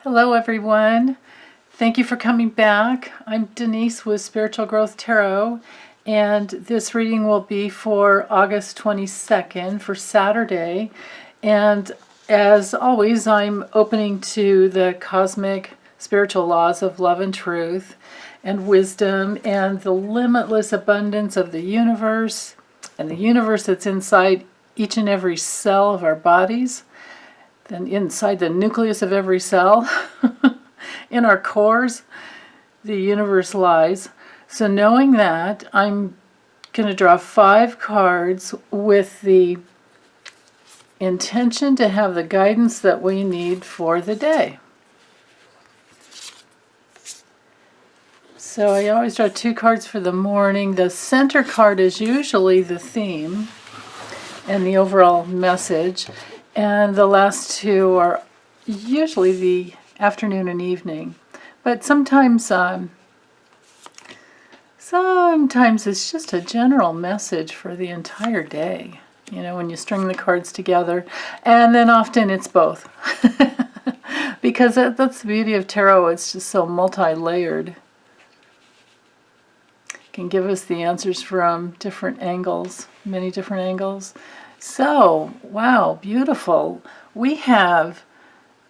Hello everyone. Thank you for coming back. I'm Denise with Spiritual Growth Tarot, and this reading will be for August 22nd for Saturday. And as always, I'm opening to the cosmic spiritual laws of love and truth and wisdom and the limitless abundance of the universe and the universe that's inside each and every cell of our bodies. Then inside the nucleus of every cell, in our cores, the universe lies. So knowing that, I'm going to draw 5 cards with the intention to have the guidance that we need for the day. So I always draw 2 cards for the morning. The center card is usually the theme and the overall message. And the last 2 are usually the afternoon and evening. But sometimes it's just a general message for the entire day, you know, when you string the cards together. And then often it's both. Because that's the beauty of tarot. It's just so multi-layered. It can give us the answers from different angles, many different angles. So, wow, beautiful. We have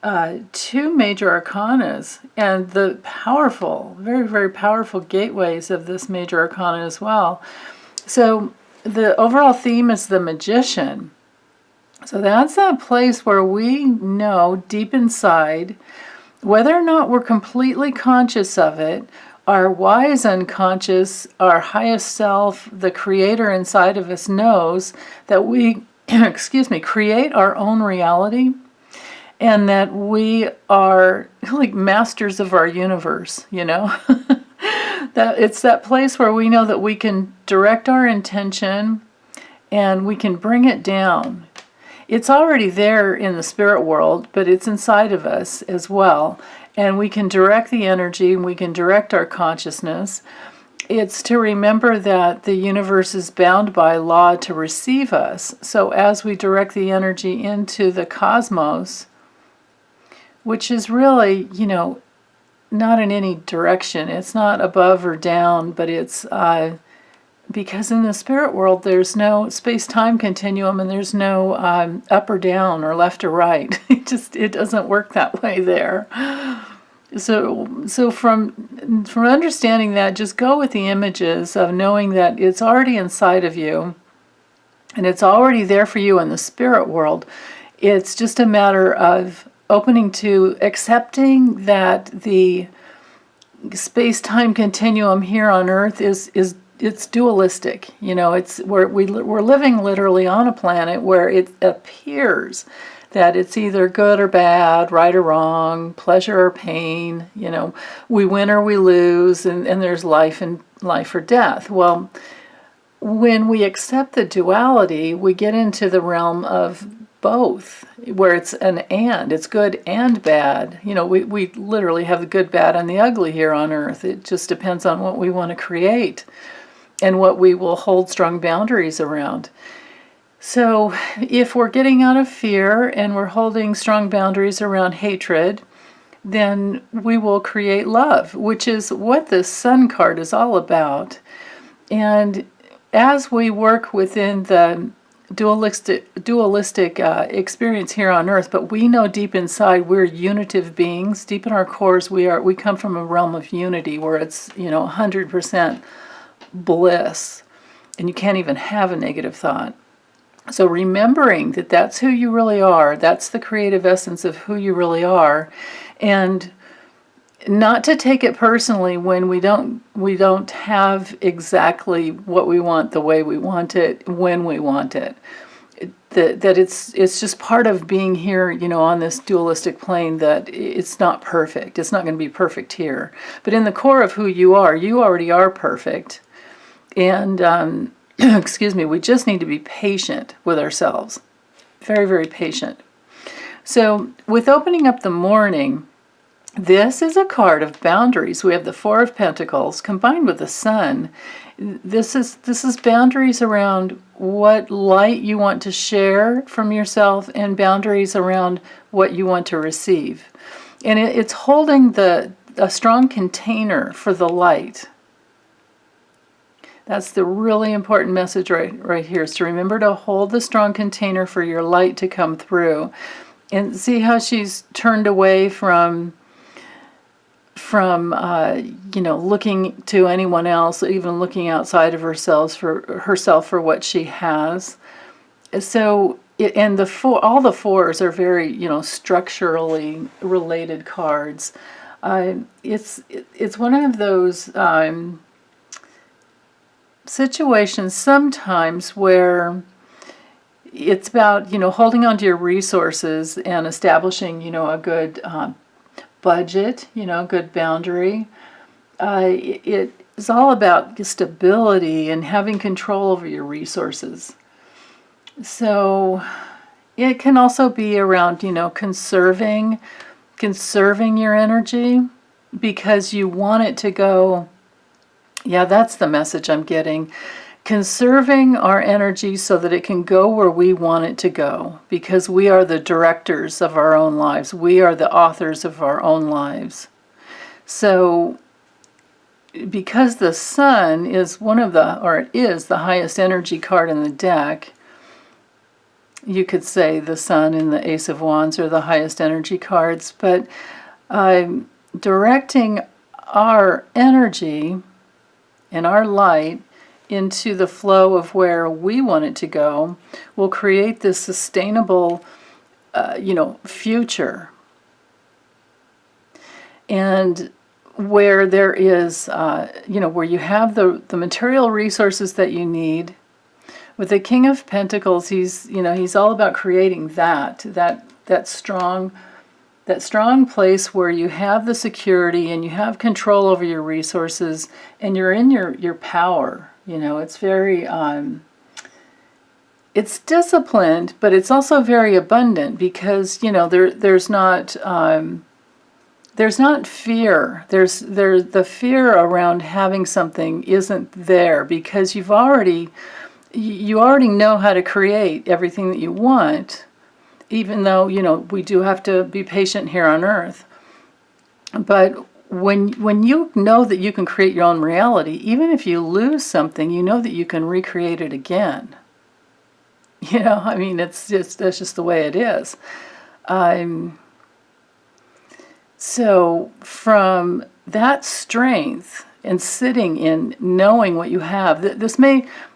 2 major arcanas and the powerful, very, very powerful gateways of this major arcana as well. So the overall theme is the Magician. So that's that place where we know deep inside, whether or not we're completely conscious of it, our wise unconscious, our highest self, the creator inside of us knows that we, create our own reality, and that we are like masters of our universe, you know? That it's that place where we know that we can direct our intention and we can bring it down. It's already there in the spirit world, but it's inside of us as well. And we can direct the energy, and we can direct our consciousness. It's to remember that the universe is bound by law to receive us. So as we direct the energy into the cosmos, which is really, you know, not in any direction. It's not above or down, but it's because in the spirit world there's no space-time continuum, and there's no up or down or left or right. It doesn't work that way there. So from understanding that, just go with the images of knowing that it's already inside of you, and it's already there for you in the spirit world. It's just a matter of opening to accepting that the space-time continuum here on Earth it's dualistic. You know, we're living literally on a planet where it appears that it's either good or bad, right or wrong, pleasure or pain. You know, we win or we lose, and there's life or death. Well, when we accept the duality, we get into the realm of both, where it's it's good and bad. You know, we literally have the good, bad, and the ugly here on Earth. It just depends on what we want to create and what we will hold strong boundaries around. So if we're getting out of fear and we're holding strong boundaries around hatred, then we will create love, which is what the Sun card is all about. And as we work within the dualistic experience here on Earth, but we know deep inside we're unitive beings. Deep in our cores, we come from a realm of unity where it's, you know, 100% bliss, and you can't even have a negative thought. So remembering that that's who you really are, that's the creative essence of who you really are, and not to take it personally when we don't have exactly what we want the way we want it when we want it. That it's just part of being here, you know, on this dualistic plane, that it's not perfect. It's not going to be perfect here. But in the core of who you already are perfect. And we just need to be patient with ourselves. Very, very patient. So with opening up the morning, this is a card of boundaries. We have the 4 of Pentacles combined with the Sun. This is boundaries around what light you want to share from yourself, and boundaries around what you want to receive. And it's holding a strong container for the light. That's the really important message right here, is to remember to hold the strong container for your light to come through. And see how she's turned away from looking to anyone else, even looking outside of herself for what she has. So, and all the fours are very, structurally related cards. It's one of those situations sometimes where it's about, holding on to your resources and establishing, a good budget, good boundary. It is all about stability and having control over your resources. So it can also be around, conserving your energy, because you want it to go. Yeah, that's the message I'm getting. Conserving our energy so that it can go where we want it to go, because we are the directors of our own lives. We are the authors of our own lives. So because the Sun is it is the highest energy card in the deck, you could say the Sun and the Ace of Wands are the highest energy cards, but directing our energy and our light into the flow of where we want it to go will create this sustainable, future. And where there is, where you have the material resources that you need. With the King of Pentacles, he's all about creating that strong place where you have the security and you have control over your resources and you're in your power. It's very, it's disciplined, but it's also very abundant, because, there's not fear. There's the fear around having something isn't there, because you already know how to create everything that you want, even though, we do have to be patient here on earth. But when you know that you can create your own reality, even if you lose something, you know that you can recreate it again. That's just the way it is. So from that strength and sitting in knowing what you have,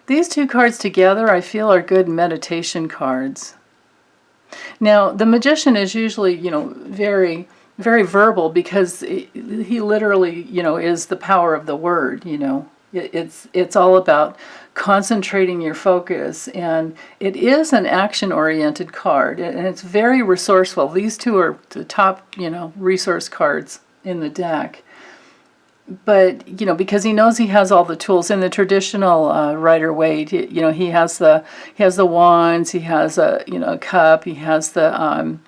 these two cards together, I feel, are good meditation cards. Now, the Magician is usually, very, very verbal, because he literally, is the power of the word. It's all about concentrating your focus, and it is an action-oriented card, and it's very resourceful. These two are the top, resource cards in the deck. But, because he knows he has all the tools in the traditional Rider-Waite, he has the wands, he has a cup, he has the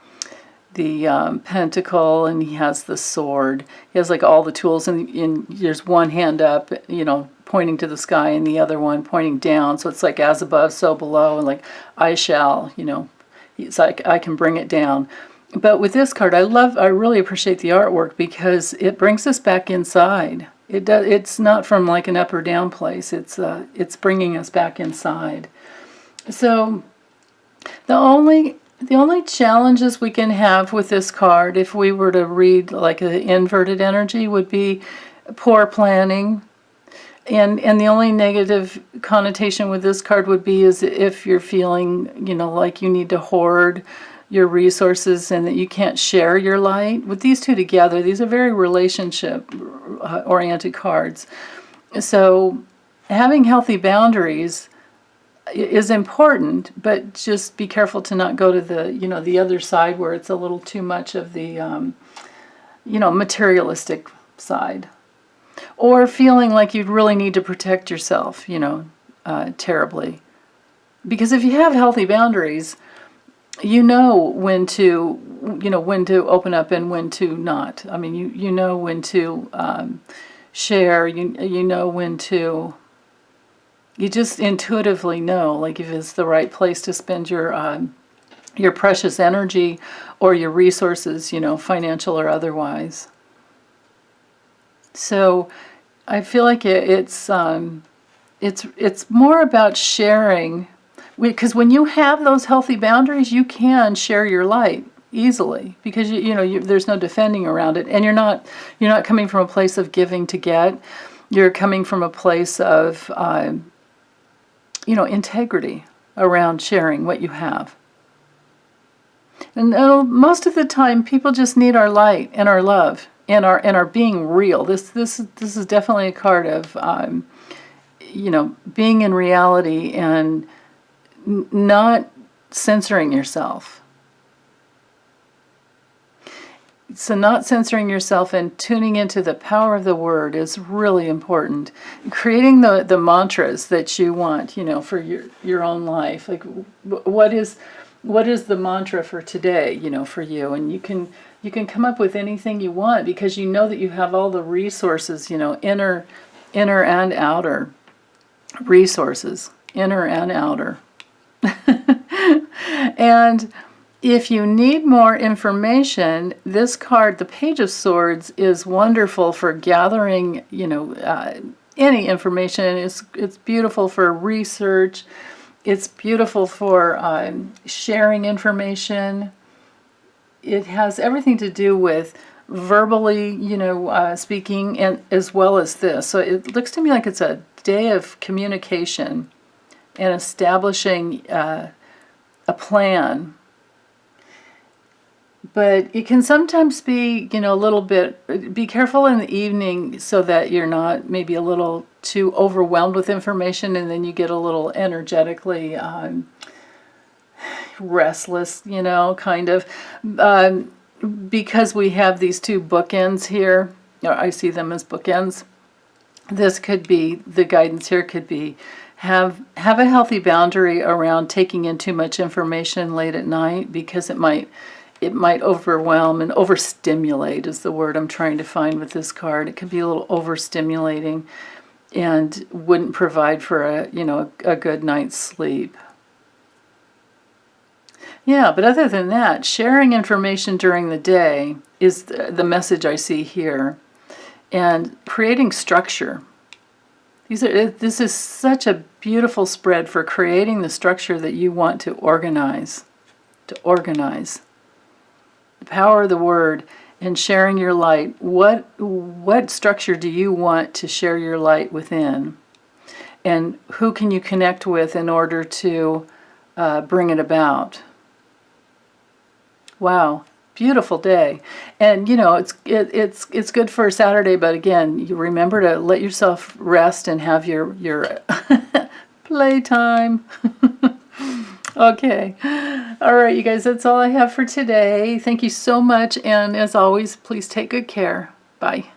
pentacle, and he has the sword. He has like all the tools, and there's one hand up, pointing to the sky, and the other one pointing down. So it's like as above, so below, and like I shall, it's like I can bring it down. But with this card, I really appreciate the artwork, because it brings us back inside. It's not from like an up or down place. It's bringing us back inside. So the only challenges we can have with this card, if we were to read like an inverted energy, would be poor planning. And the only negative connotation with this card would be is if you're feeling, like you need to hoard your resources and that you can't share your light. With these two together, these are very relationship-oriented cards. So having healthy boundaries is important, but just be careful to not go to the other side where it's a little too much of the, materialistic side. Or feeling like you really need to protect yourself, terribly. Because if you have healthy boundaries, you know when to open up and when to not. I mean, you know when to share. You know when to. You just intuitively know, like if it's the right place to spend your your precious energy or your resources, you know, financial or otherwise. So I feel like it's more about sharing, because when you have those healthy boundaries, you can share your light easily, because there's no defending around it, and you're not coming from a place of giving to get. You're coming from a place of integrity around sharing what you have. And most of the time, people just need our light and our love and our being real. This is definitely a card of being in reality and not censoring yourself. So not censoring yourself and tuning into the power of the word is really important. Creating the mantras that you want, for your own life. Like, what is the mantra for today, for you? And you can come up with anything you want, because you know that you have all the resources, inner and outer resources, inner and outer. And if you need more information, this card, the Page of Swords, is wonderful for gathering, any information. It's beautiful for research. It's beautiful for sharing information. It has everything to do with verbally, speaking, and as well as this. So it looks to me like it's a day of communication and establishing a plan. But it can sometimes be, a little bit, be careful in the evening so that you're not maybe a little too overwhelmed with information, and then you get a little energetically restless, kind of. Because we have these two bookends here, or I see them as bookends, this could be, the guidance here could be, have a healthy boundary around taking in too much information late at night, because it might overwhelm and overstimulate is the word I'm trying to find with this card. It could be a little overstimulating and wouldn't provide for a good night's sleep. Yeah, but other than that, sharing information during the day is the message I see here. And creating structure. This is such a beautiful spread for creating the structure that you want to organize. To organize. The power of the word and sharing your light. What structure do you want to share your light within? And who can you connect with in order to bring it about? Wow, beautiful day. And it's good for Saturday, but again, you remember to let yourself rest and have your playtime. Okay. All right, you guys, that's all I have for today. Thank you so much, and as always, please take good care. Bye.